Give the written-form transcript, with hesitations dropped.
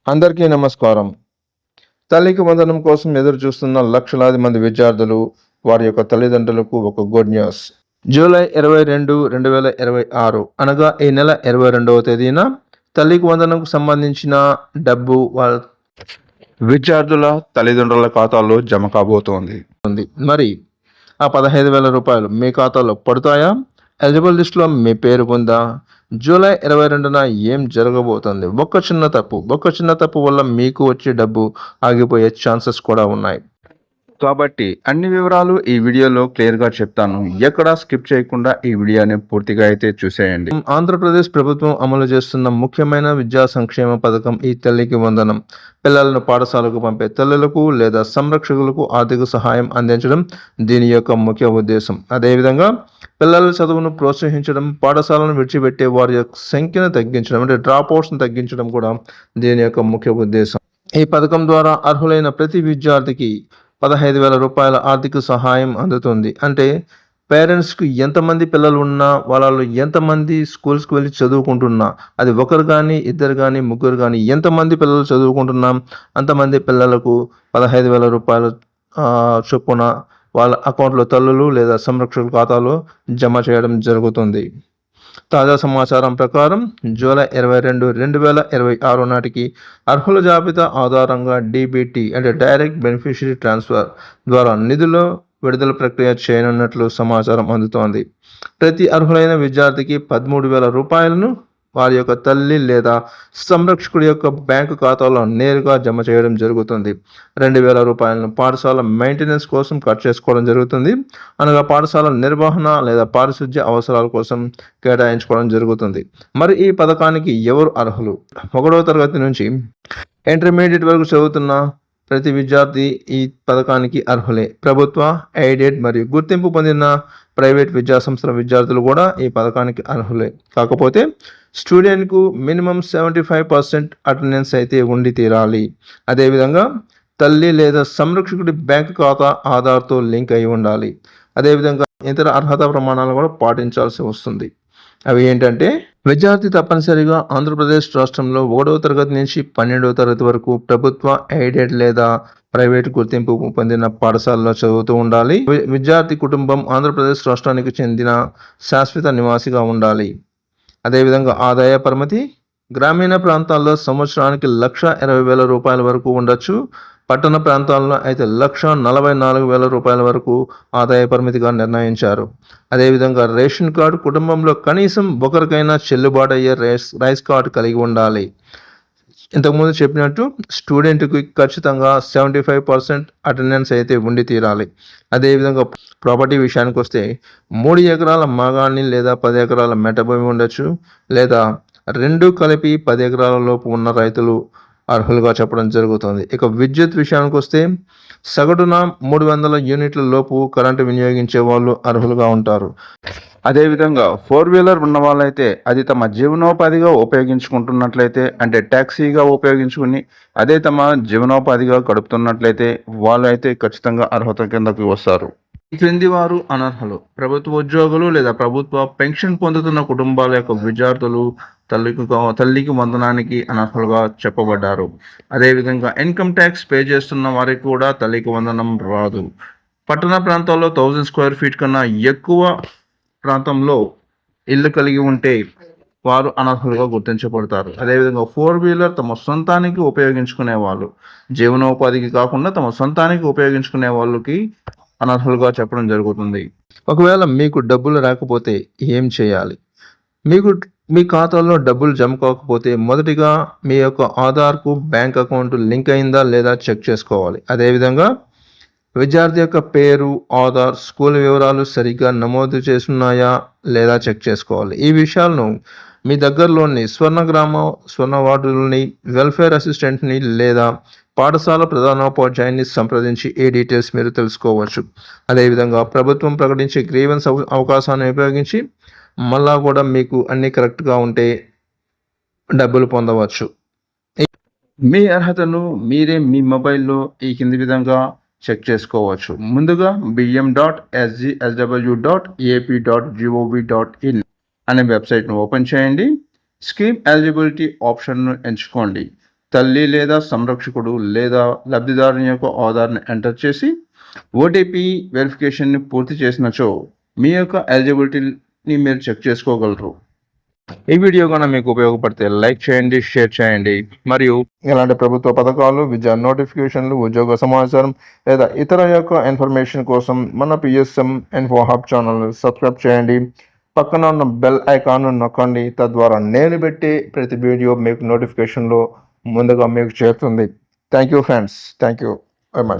అందరికీ నమస్కారం. తల్లికి వందనం కోసం ఎదురు చూస్తున్న లక్షలాది మంది విద్యార్థులు, వారి యొక్క తల్లిదండ్రులకు ఒక గుడ్ న్యూస్. జూలై 22, 2026 అనగా ఈ నెల 22వ తేదీన తల్లికి వందనంకు సంబంధించిన డబ్బు విద్యార్థుల తల్లిదండ్రుల ఖాతాల్లో జమ కాబోతోంది. మరి ఆ 15,000 రూపాయలు మీ ఖాతాలో పడతాయా? ఎలిజిబుల్ లిస్టులో మీ పేరు ఉందా? జూలై 22న ఏం జరగబోతోంది? ఒక్క చిన్న తప్పు వల్ల మీకు వచ్చే డబ్బు ఆగిపోయే ఛాన్సెస్ కూడా ఉన్నాయి. కాబట్టి అన్ని వివరాలు ఈ వీడియోలో క్లియర్గా చెప్తాను. ఎక్కడా స్కిప్ చేయకుండా ఈ వీడియోని పూర్తిగా అయితే చూసేయండి. ఆంధ్రప్రదేశ్ ప్రభుత్వం అమలు చేస్తున్న ముఖ్యమైన విద్యా సంక్షేమ పథకం ఈ తల్లికి వందనం. పిల్లలను పాఠశాలకు పంపే తల్లులకు లేదా సంరక్షకులకు ఆర్థిక సహాయం అందించడం దీని యొక్క ముఖ్య ఉద్దేశం. అదేవిధంగా పిల్లల చదువును ప్రోత్సహించడం, పాఠశాలను విడిచిపెట్టే వారి యొక్క సంఖ్యను తగ్గించడం, అంటే డ్రాప్ అవుట్స్ని తగ్గించడం కూడా దీని యొక్క ముఖ్య ఉద్దేశం. ఈ పథకం ద్వారా అర్హులైన ప్రతి విద్యార్థికి 15,000 రూపాయల ఆర్థిక సహాయం అందుతుంది. అంటే పేరెంట్స్కి ఎంతమంది పిల్లలు ఉన్నా, వాళ్ళలో ఎంతమంది స్కూల్స్కి వెళ్ళి చదువుకుంటున్నా, అది ఒకరు కానీ, ఇద్దరు కానీ, ముగ్గురు కానీ, ఎంతమంది పిల్లలు చదువుకుంటున్నా అంతమంది పిల్లలకు 15,000 రూపాయలు చొప్పున వాళ్ళ అకౌంట్లో తల్లులు లేదా సంరక్షకుల ఖాతాలో జమ చేయడం జరుగుతుంది. తాజా సమాచారం ప్రకారం జూలై 22, 2026 నాటికి అర్హుల జాబితా ఆధారంగా డీబీటీ అంటే డైరెక్ట్ బెనిఫిషరీ ట్రాన్స్ఫర్ ద్వారా నిధుల విడుదల ప్రక్రియ చేయనున్నట్లు సమాచారం అందుతోంది. ప్రతి అర్హులైన విద్యార్థికి 13,000 రూపాయలను వారి యొక్క తల్లి లేదా సంరక్షకుడి యొక్క బ్యాంకు ఖాతాలో నేరుగా జమ చేయడం జరుగుతుంది. 2,000 రూపాయలను పాఠశాల మెయింటెనెన్స్ కోసం కట్ చేసుకోవడం జరుగుతుంది. అనగా పాఠశాల నిర్వహణ లేదా పారిశుద్ధ్య అవసరాల కోసం కేటాయించుకోవడం జరుగుతుంది. మరి ఈ పథకానికి ఎవరు అర్హులు? 1వ తరగతి నుంచి ఇంటర్మీడియట్ వరకు చదువుతున్న ప్రతి విద్యార్థి ఈ పథకానికి అర్హులే. ప్రభుత్వ, ఎయిడెడ్ మరియు గుర్తింపు పొందిన ప్రైవేట్ విద్యాసంస్థల విద్యార్థులు కూడా ఈ పథకానికి అర్హులే. కాకపోతే స్టూడెంట్కు మినిమం 75% అటెండెన్స్ అయితే ఉండి తీరాలి. అదేవిధంగా తల్లి లేదా సంరక్షకుడి బ్యాంక్ ఖాతా ఆధార్తో లింక్ అయి ఉండాలి. అదేవిధంగా ఇతర అర్హత ప్రమాణాలు కూడా పాటించాల్సి వస్తుంది. అవి ఏంటంటే, విద్యార్థి తప్పనిసరిగా ఆంధ్రప్రదేశ్ రాష్ట్రంలో 1వ తరగతి నుంచి 12వ తరగతి వరకు ప్రభుత్వ, ఎయిడెడ్ లేదా ప్రైవేట్ గుర్తింపు పొందిన పాఠశాలలో చదువుతూ ఉండాలి. విద్యార్థి కుటుంబం ఆంధ్రప్రదేశ్ రాష్ట్రానికి చెందిన శాశ్వత నివాసిగా ఉండాలి. అదేవిధంగా ఆదాయ పరిమితి గ్రామీణ ప్రాంతాల్లో సంవత్సరానికి 1,20,000 రూపాయల వరకు ఉండొచ్చు. పట్టణ ప్రాంతాల్లో అయితే 1,44,000 రూపాయల వరకు ఆదాయ పరిమితిగా నిర్ణయించారు. అదేవిధంగా రేషన్ కార్డు కుటుంబంలో కనీసం ఒకరికైనా చెల్లుబాటు అయ్యే రైస్ కార్డు కలిగి ఉండాలి. ఇంతకుముందు చెప్పినట్టు స్టూడెంట్కి ఖచ్చితంగా 75% అటెండెన్స్ అయితే ఉండి తీరాలి. అదేవిధంగా ప్రాపర్టీ విషయానికి వస్తే 3 ఎకరాల మాగాణి లేదా 10 ఎకరాల మెట్ట భూమి ఉండొచ్చు, లేదా 2 కలిపి 10 ఎకరాల లోపు ఉన్న రైతులు అర్హులుగా చెప్పడం జరుగుతుంది. ఇక విద్యుత్ విషయానికి వస్తే సగటున 300 యూనిట్ల లోపు కరెంటు వినియోగించే వాళ్ళు అర్హులుగా ఉంటారు. అదేవిధంగా 4-వీలర్ ఉన్న వాళ్ళైతే అది తమ జీవనోపాధిగా ఉపయోగించుకుంటున్నట్లయితే, అంటే ట్యాక్సీగా ఉపయోగించుకుని అదే తమ జీవనోపాధిగా గడుపుతున్నట్లయితే వాళ్ళు అయితే ఖచ్చితంగా అర్హత కిందకి వస్తారు. ఈ క్రింది వారు అనర్హులు: ప్రభుత్వ ఉద్యోగులు లేదా ప్రభుత్వ పెన్షన్ పొందుతున్న కుటుంబాల యొక్క విద్యార్థులు తల్లికి వందనానికి అనర్హులుగా చెప్పబడ్డారు. అదేవిధంగా ఇన్కమ్ ట్యాక్స్ పే చేస్తున్న వారికి కూడా తల్లికి వందనం రాదు. పట్టణ ప్రాంతాల్లో 1000 స్క్వేర్ ఫీట్ కన్నా ఎక్కువ ప్రాంతంలో ఇల్లు కలిగి ఉంటే వారు అనర్హులుగా గుర్తించబడతారు. అదేవిధంగా 4-వీలర్ తమ సొంతానికి ఉపయోగించుకునే వాళ్ళు, జీవనోపాధికి కాకుండా తమ సొంతానికి ఉపయోగించుకునే వాళ్ళకి అనర్హులుగా చెప్పడం జరుగుతుంది. ఒకవేళ మీకు డబ్బులు రాకపోతే ఏం చేయాలి? మీ ఖాతాలో డబ్బులు జమ కాకపోతే మొదటిగా మీ యొక్క ఆధార్కు బ్యాంక్ అకౌంట్ లింక్ అయిందా లేదా చెక్ చేసుకోవాలి. అదేవిధంగా విద్యార్థి యొక్క పేరు, ఆధార్, స్కూల్ వివరాలు సరిగ్గా నమోదు చేస్తున్నాయా లేదా చెక్ చేసుకోవాలి. ఈ విషయాలను మీ దగ్గరలోని స్వర్ణ వార్డులని, వెల్ఫేర్ అసిస్టెంట్ని లేదా పాఠశాల ప్రధానోపాధ్యాయుని సంప్రదించి ఈ డీటెయిల్స్ మీరు తెలుసుకోవచ్చు. అదేవిధంగా ప్రభుత్వం ప్రకటించే గ్రీవెన్స్ అవకాశాన్ని ఉపయోగించి మళ్ళా కూడా మీకు అన్నీ కరెక్ట్గా ఉంటే డబ్బులు పొందవచ్చు. మీ అర్హతను మీరే మీ మొబైల్లో ఈ కింది విధంగా చెక్ చేసుకోవచ్చు. ముందుగా bm.sgsw.ap.gov.in అనే వెబ్సైట్ను ఓపెన్ చేయండి. స్కీమ్ ఎలిజిబిలిటీ ఆప్షన్ను ఎంచుకోండి. తల్లి లేదా సంరక్షకుడు లేదా లబ్ధిదారుని యొక్క ఆధార్ని ఎంటర్ చేసి ఓటీపీ వెరిఫికేషన్ని పూర్తి చేసినచో మీ యొక్క ఎలిజిబిలిటీని మీరు చెక్ చేసుకోగలరు. ఈ వీడియో కనుక మీకు ఉపయోగపడితే లైక్ చేయండి, షేర్ చేయండి. మరియు ఇలాంటి ప్రభుత్వ పథకాలు, విద్యా నోటిఫికేషన్లు, ఉద్యోగ సమాచారం లేదా ఇతర యొక్క ఇన్ఫర్మేషన్ కోసం మన పిఎస్ఎం ఇన్ఫో హబ్ ఛానల్ని సబ్స్క్రైబ్ చేయండి. పక్కన ఉన్న బెల్ ఐకాన్ను నొక్కండి. తద్వారా నేను పెట్టే ప్రతి వీడియో మీకు నోటిఫికేషన్లో ముందుగా మీకు చేరుతుంది. Thank you friends. Thank you very much.